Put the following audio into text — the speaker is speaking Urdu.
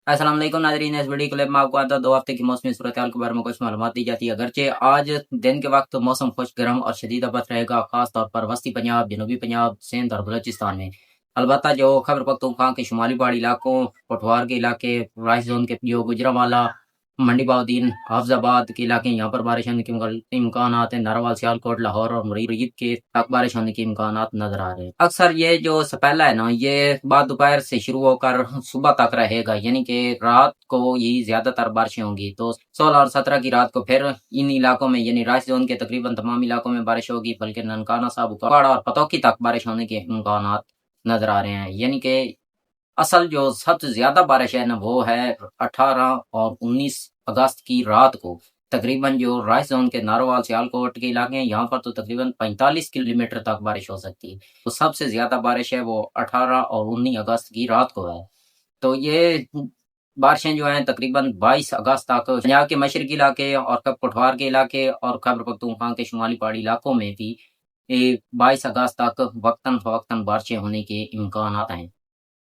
السلام علیکم ناظرین، اس ویڈیو کلپ میں آپ کو آتا 2 ہفتے کی موسمی صورتحال کے بارے میں کچھ معلومات دی جاتی ہے۔ اگرچہ آج دن کے وقت موسم خشک گرم اور شدید آباد رہے گا، خاص طور پر وسطی پنجاب، جنوبی پنجاب، سندھ اور بلوچستان میں۔ البتہ جو خیبر پختونخوا کے شمالی پہاڑی علاقوں، پٹوار کے علاقے، رائے زون کے جو گجرانوالہ، منڈی بہاؤالدین، حافظ آباد کے علاقے، یہاں پر بارش ہونے کے امکانات ہیں۔ ناروال، سیالکوٹ، لاہور اور مرید کے تک بارش ہونے کے امکانات نظر آ رہے ہیں۔ اکثر یہ جو سپیلا ہے نا، یہ بعد دوپہر سے شروع ہو کر صبح تک رہے گا، یعنی کہ رات کو یہ زیادہ تر بارشیں ہوں گی۔ تو 16 اور 17 کی رات کو پھر ان علاقوں میں یعنی رائے زون کے تقریباً تمام علاقوں میں بارش ہوگی، بلکہ ننکانہ، سابوکاڑا اور پتوکی تک بارش ہونے کے امکانات نظر آ رہے ہیں۔ یعنی کہ اصل جو سب سے زیادہ بارش ہے نا، وہ ہے 18 اور 19 اگست کی رات کو۔ تقریباً جو رائے زون کے ناروال، سیالکوٹ کے علاقے ہیں، یہاں پر تو تقریباً 45 کلومیٹر تک بارش ہو سکتی ہے۔ تو سب سے زیادہ بارش ہے وہ 18 اور 19 اگست کی رات کو ہے۔ تو یہ بارشیں جو ہیں تقریباً 22 اگست تک پنجاب کے مشرقی علاقے اور پٹوار کے علاقے اور خیبر پختونخوا کے شمالی پہاڑی علاقوں میں بھی 22 اگست تک وقتاً فوقتاً بارشیں ہونے کے امکانات ہیں۔